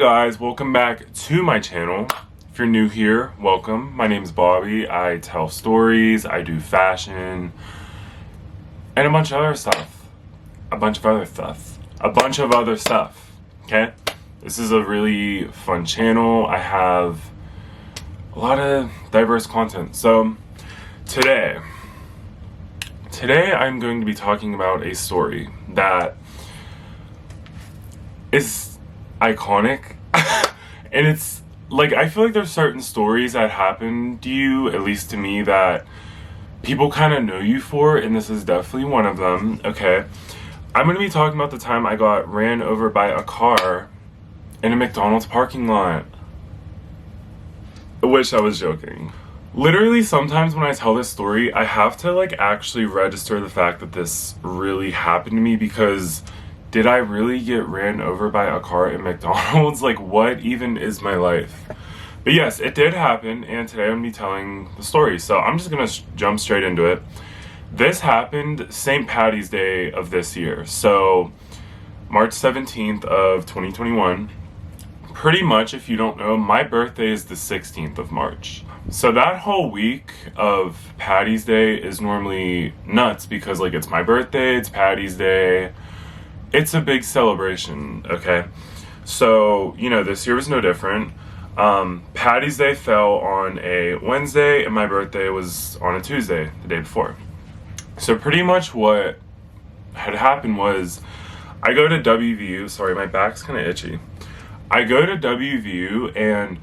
guys, welcome back to my channel. If you're new here, welcome. My name is Bobby. I tell stories, I do fashion, and a bunch of other stuff. Okay? This is a really fun channel. I have a lot of diverse content. So today I'm going to be talking about a story that is iconic. And it's like, I feel like there's certain stories that happen to you, at least to me, that people kind of know you for, and this is definitely one of them. Okay, I'm going to be talking about the time I got ran over by a car in a McDonald's parking lot. I wish I was joking. Literally, sometimes when I tell this story, I have to like actually register the fact that this really happened to me, because did I really get ran over by a car at McDonald's? Like, what even is my life? But yes, it did happen, and today I'm going to be telling the story. So I'm just going to jump straight into it. This happened St. Patty's Day of this year. So March 17th of 2021. Pretty much, if you don't know, my birthday is the 16th of March. So that whole week of Patty's Day is normally nuts because, like, it's my birthday, it's Patty's Day. It's a big celebration, okay? So, you know, this year was no different. Patty's Day fell on a Wednesday, and my birthday was on a Tuesday, the day before. So pretty much what had happened was, I go to WVU, sorry, my back's kind of itchy. I go to WVU, and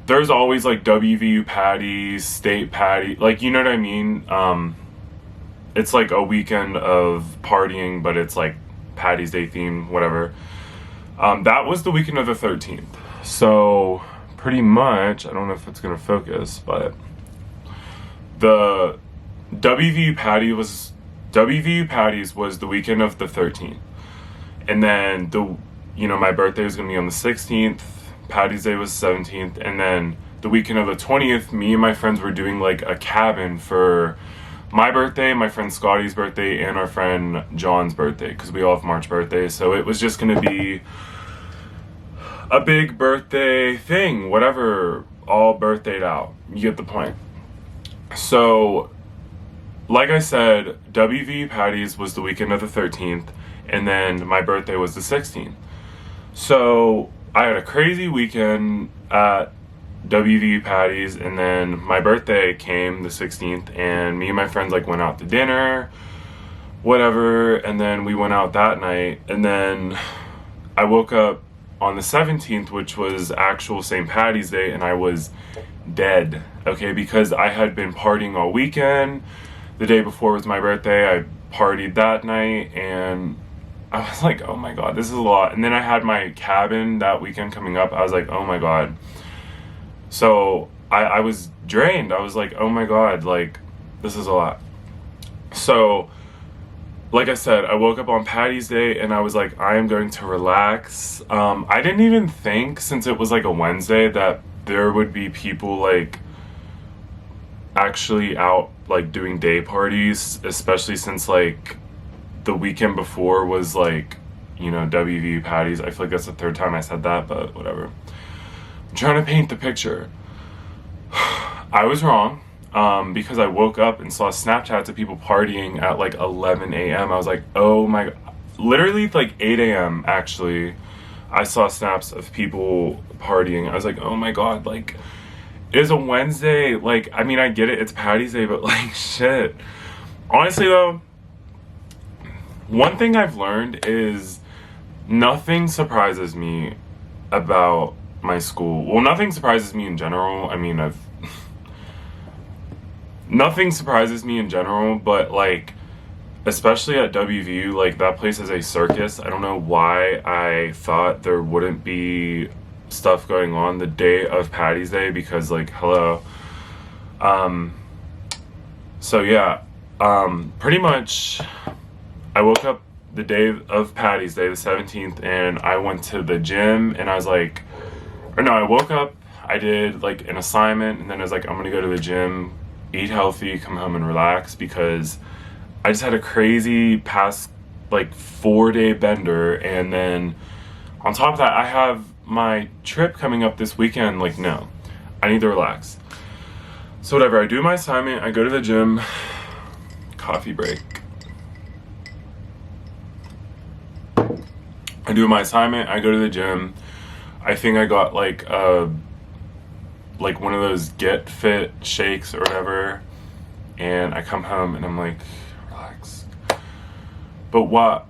there's always like WVU patties, state patty, like, you know what I mean? It's like a weekend of partying, but it's like Patty's Day theme, whatever. That was the weekend of the 13th. So pretty much, I don't know if it's gonna focus, but the WVU Patties was the weekend of the 13th. And then my birthday was gonna be on the 16th, Patty's Day was 17th, and then the weekend of the 20th, me and my friends were doing like a cabin for my birthday, my friend Scotty's birthday, and our friend John's birthday, because we all have March birthdays. So it was just going to be a big birthday thing, whatever, all birthdayed out. You get the point. So, like I said, WV Patties was the weekend of the 13th, and then my birthday was the 16th. So I had a crazy weekend at WV Patties, and then my birthday came the 16th, and me and my friends like went out to dinner, whatever, and then we went out that night, and then I woke up on the 17th, which was actual St. Patty's Day, and I was dead, okay, because I had been partying all weekend. The day before was my birthday. I partied that night, and I was like, oh my god, this is a lot. And then I had my cabin that weekend coming up. I was like, oh my god. So I was drained. I was like, oh my god, like, this is a lot. So, like I said, I woke up on Patty's Day, and I was like, I am going to relax. I didn't even think, since it was like a Wednesday, that there would be people like actually out like doing day parties, especially since like the weekend before was like, you know, WV Patties. I feel like that's the third time I said that, but whatever. I'm trying to paint the picture. I was wrong, because I woke up and saw Snapchats of people partying at like 11 a.m. I was like, oh my, literally like 8 a.m. actually, I saw snaps of people partying. I was like, oh my god, like, it is a Wednesday. Like, I mean, I get it, it's Patty's Day, but like, shit. Honestly though, one thing I've learned is nothing surprises me about my school. Well, nothing surprises me in general. I mean, nothing surprises me in general, but like, especially at WVU, like, that place is a circus. I don't know why I thought there wouldn't be stuff going on the day of Patty's Day, because like, hello. So yeah, pretty much I woke up the day of Patty's Day, the 17th, and I went to the gym, and I was like, or no, I woke up, I did like an assignment, and then I was like, I'm gonna go to the gym, eat healthy, come home and relax, because I just had a crazy past like 4-day bender, and then On top of that, I have my trip coming up this weekend. Like, no, I need to relax. So whatever, I do my assignment, I go to the gym, coffee break. I do my assignment, I go to the gym. I think I got like one of those Get Fit shakes or whatever. And I come home and I'm like, relax. But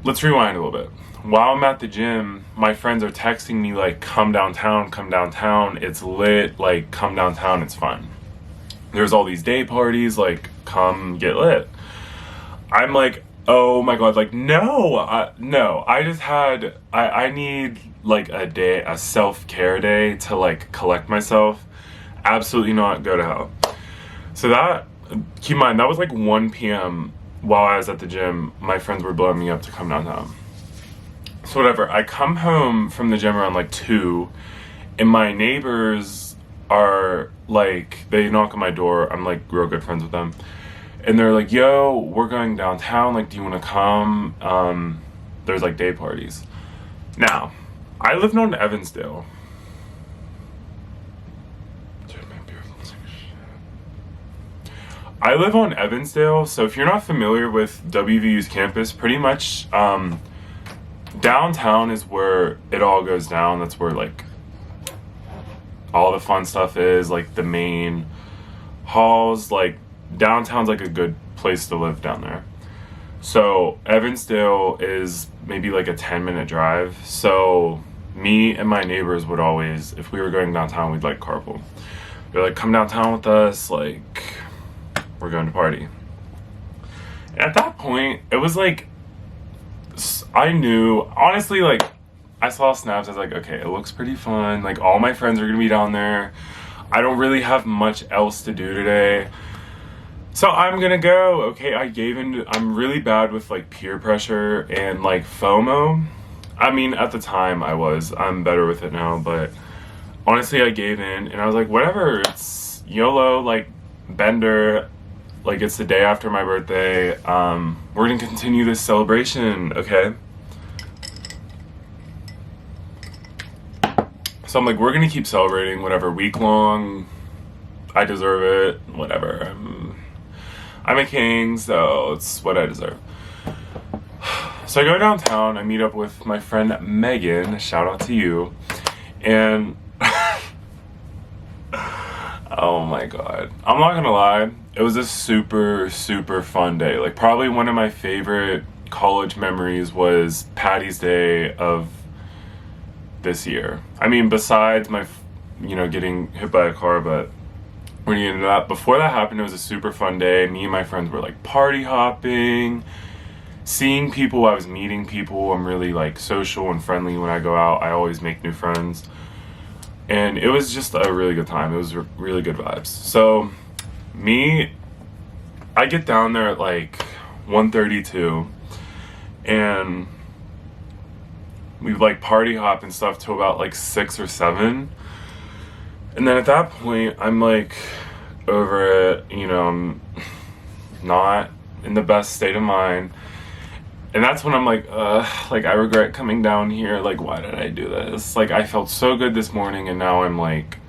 let's rewind a little bit. While I'm at the gym, my friends are texting me like, come downtown, it's lit, like come downtown, it's fun. There's all these day parties, like come get lit. I'm like, oh my god, like no, no, I need like a day, a self-care day to like collect myself. Absolutely not, go to hell. So that, keep in mind, that was like 1 p.m. while I was at the gym. My friends were blowing me up to come downtown. So whatever, I come home from the gym around like 2, and my neighbors are like, they knock on my door. I'm like real good friends with them. And they're like, yo, we're going downtown. Like, do you want to come? There's like day parties. Now, I lived on Evansdale. I live on Evansdale, so if you're not familiar with WVU's campus, pretty much downtown is where it all goes down. That's where like all the fun stuff is, like the main halls. Like downtown's like a good place to live down there. So Evansdale is maybe like a 10-minute drive. So me and my neighbors would always, if we were going downtown, we'd like carpool. They're like, come downtown with us, like we're going to party. And at that point, it was like, I knew, honestly, like, I saw snaps, I was like, okay, it looks pretty fun. Like, all my friends are gonna be down there. I don't really have much else to do today. So I'm gonna go, okay? I'm really bad with, like, peer pressure and, like, FOMO. I mean, at the time I'm better with it now, but honestly, I gave in, and I was like, whatever, it's YOLO, like, bender. Like, it's the day after my birthday. We're gonna continue this celebration, okay? So I'm like, we're gonna keep celebrating whatever, week long. I deserve it, whatever. I'm a king, so it's what I deserve. So I go downtown, I meet up with my friend Megan, shout out to you, and oh my god, I'm not gonna lie, it was a super, super fun day. Like, probably one of my favorite college memories was Patty's Day of this year. I mean, besides my, getting hit by a car, but we're gonna get into that. Before that happened, it was a super fun day. Me and my friends were like party hopping, seeing people. I was meeting people. I'm really like social and friendly when I go out. I always make new friends. And it was just a really good time. It was really good vibes. So I get down there at like 1:32, and we like party hop and stuff till about like 6 or 7. And then at that point, I'm like over it, I'm not in the best state of mind. And that's when I'm like, I regret coming down here. Like, why did I do this? Like, I felt so good this morning, and now I'm like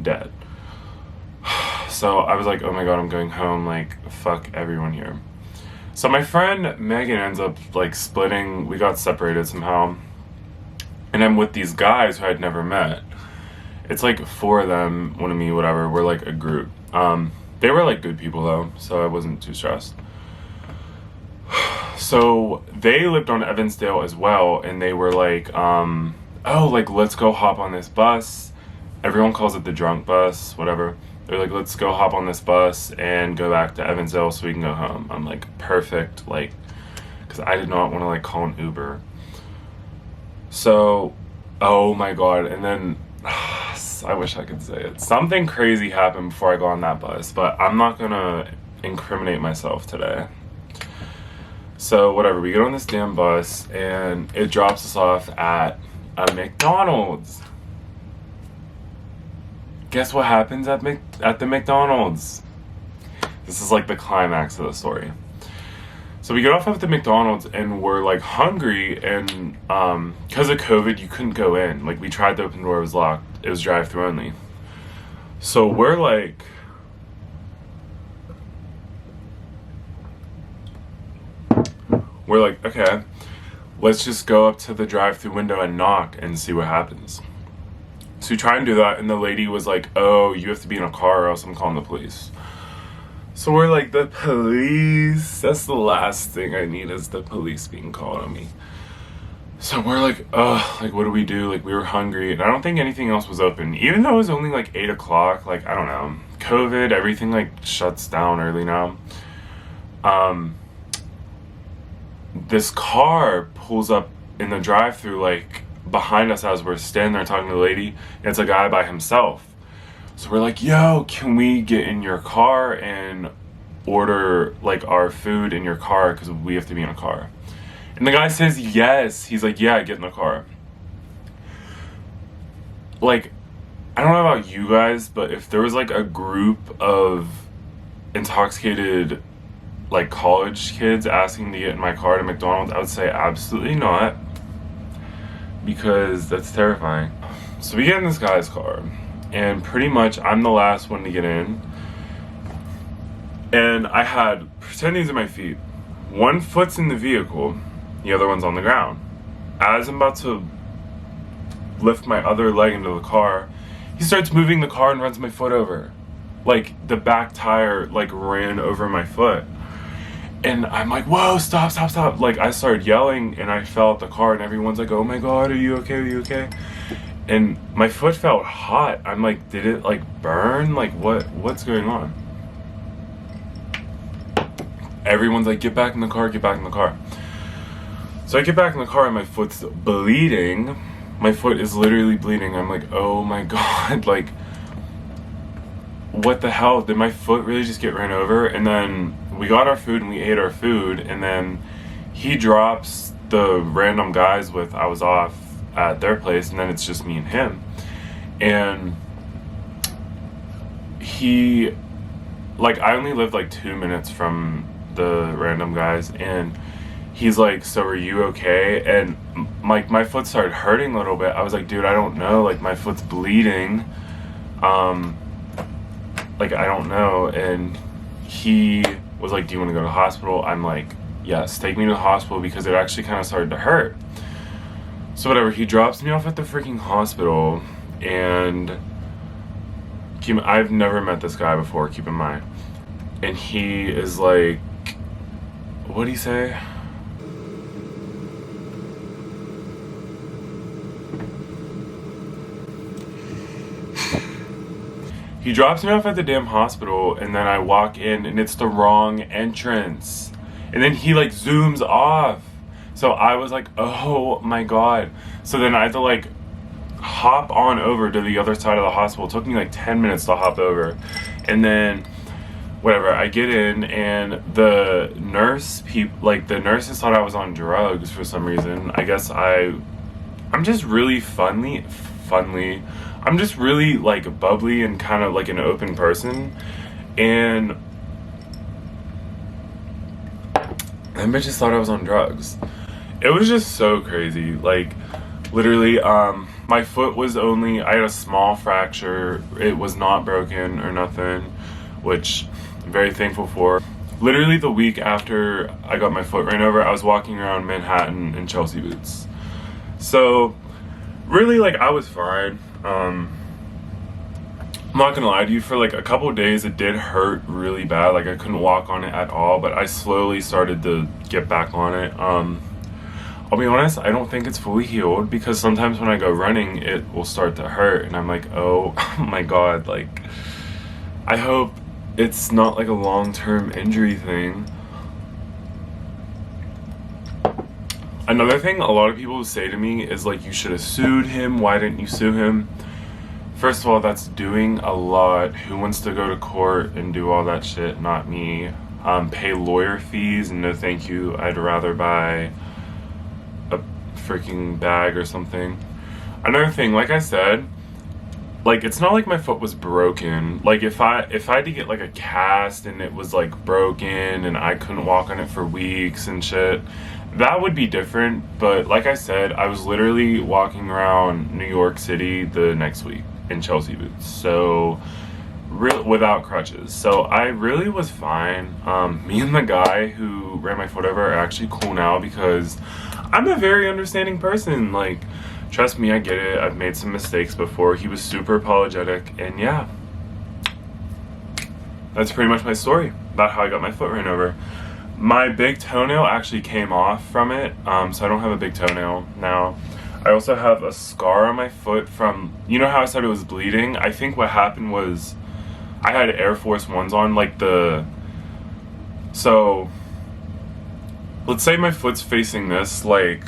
dead. So I was like, oh my god, I'm going home. Like, fuck everyone here. So my friend Megan ends up like splitting. We got separated somehow. And I'm with these guys who I'd never met. It's like 4 of them, one of me, whatever. We're like a group. They were like good people though, so I wasn't too stressed. So they lived on Evansdale as well, and they were like, oh, like, let's go hop on this bus. Everyone calls it the drunk bus, whatever. They're like, let's go hop on this bus and go back to Evansdale so we can go home. I'm like, perfect, like, because I did not want to like call an Uber. So, oh my god, and then I wish I could say it. Something crazy happened before I got on that bus, but I'm not gonna incriminate myself today. So whatever, we get on this damn bus and it drops us off at a McDonald's. Guess what happens at the McDonald's? This is like the climax of the story. So we get off at the McDonald's and we're like hungry, and because of COVID you couldn't go in. Like we tried to open the door, it was locked. It was drive-through only. So we're like okay, let's just go up to the drive-through window and knock and see what happens. So we try and do that, and the lady was like, oh, you have to be in a car or else I'm calling the police. So we're like, the police? That's the last thing I need, is the police being called on me. So we're like, ugh, like what do we do? Like we were hungry, and I don't think anything else was open. Even though it was only like 8 o'clock, like I don't know. COVID, everything like shuts down early now. This car pulls up in the drive-thru like behind us as we're standing there talking to the lady, and it's a guy by himself. So we're like, yo, can we get in your car and order like our food in your car because we have to be in a car? And the guy says yes. He's like, yeah, get in the car. Like, I don't know about you guys, but if there was like a group of intoxicated like college kids asking to get in my car to McDonald's, I would say absolutely not, because that's terrifying. So we get in this guy's car, and pretty much I'm the last one to get in, and I had, pretend these are my feet, one foot's in the vehicle, the other one's on the ground. As I'm about to lift my other leg into the car, he starts moving the car and runs my foot over. Like the back tire like ran over my foot. And I'm like, whoa, stop, stop, stop. Like I started yelling and I fell out the car, and everyone's like, oh my God, are you okay? Are you okay? And my foot felt hot. I'm like, did it like burn? Like what's going on? Everyone's like, get back in the car, get back in the car. So I get back in the car and my foot's bleeding. My foot is literally bleeding. I'm like, oh my God, like what the hell? Did my foot really just get ran over? And then we got our food and we ate our food, and then he drops the random guys with I was off at their place, and then it's just me and him. And he, like, I only lived like 2 minutes from the random guys, and he's like, so are you okay? And like my foot started hurting a little bit. I was like, dude, I don't know, like my foot's bleeding, like I don't know. And he was like, do you want to go to the hospital? I'm like, yes, take me to the hospital, because it actually kind of started to hurt. So whatever, he drops me off at the freaking hospital, and I've never met this guy before, keep in mind. And he is like, what'd he say? He drops me off at the damn hospital, and then I walk in and it's the wrong entrance. And then he like zooms off. So I was like, oh my God. So then I had to like hop on over to the other side of the hospital. It took me like 10 minutes to hop over. And then whatever, I get in, and the nurses thought I was on drugs for some reason. I guess I'm just really I'm just really like bubbly and kind of like an open person, and them bitches thought I was on drugs. It was just so crazy. Like literally, my foot was only, I had a small fracture. It was not broken or nothing, which I'm very thankful for. Literally the week after I got my foot ran over, I was walking around Manhattan in Chelsea boots. So really, like, I was fine. I'm not gonna lie to you, for like a couple of days it did hurt really bad. Like I couldn't walk on it at all, but I slowly started to get back on it. I'll be honest, I don't think it's fully healed, because sometimes when I go running it will start to hurt, and I'm like, oh my God, like I hope it's not like a long-term injury thing. Another thing a lot of people say to me is like, you should have sued him. Why didn't you sue him? First of all, that's doing a lot. Who wants to go to court and do all that shit? Not me. Pay lawyer fees? No thank you. I'd rather buy a freaking bag or something. Another thing, like I said, like, it's not like my foot was broken. Like, if I had to get like a cast and it was like broken and I couldn't walk on it for weeks and shit, that would be different. But like I said, I was literally walking around New York City the next week in Chelsea boots, so without crutches. So I really was fine. Me and the guy who ran my foot over are actually cool now because I'm a very understanding person. Like, trust me, I get it. I've made some mistakes before. He was super apologetic, and yeah, that's pretty much my story about how I got my foot ran over. My big toenail actually came off from it, so I don't have a big toenail now. I also have a scar on my foot from, you know how I said it was bleeding? I think what happened was I had Air Force Ones on, like so let's say my foot's facing this, like,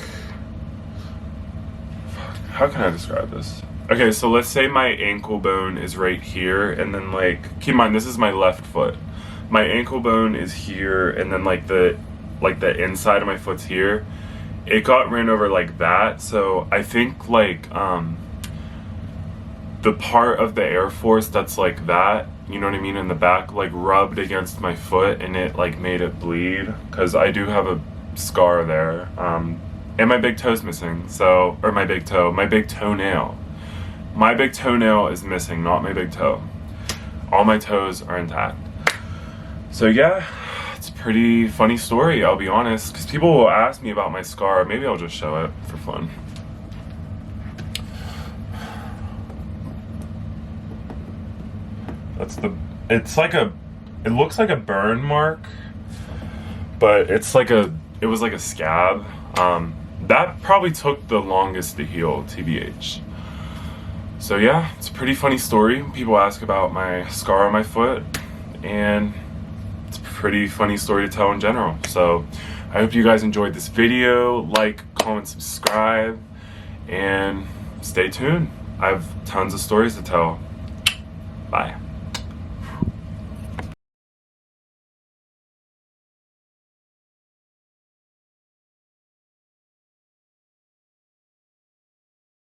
how can I describe this? Okay, so let's say my ankle bone is right here, and then, like, keep in mind, this is my left foot. My ankle bone is here, and then like the inside of my foot's here. It got ran over like that, so I think like the part of the Air Force that's like that, you know what I mean, in the back, like rubbed against my foot and it like made it bleed, because I do have a scar there. And my big toe's missing, so, or my big toenail. My big toenail is missing, not my big toe. All my toes are intact. So yeah, it's a pretty funny story, I'll be honest, because people will ask me about my scar. Maybe I'll just show it for fun. It looks like a burn mark, but it was like a scab. That probably took the longest to heal, TBH. So yeah, it's a pretty funny story. People ask about my scar on my foot, and it's a pretty funny story to tell in general. So I hope you guys enjoyed this video. Like, comment, subscribe, and stay tuned. I have tons of stories to tell. Bye.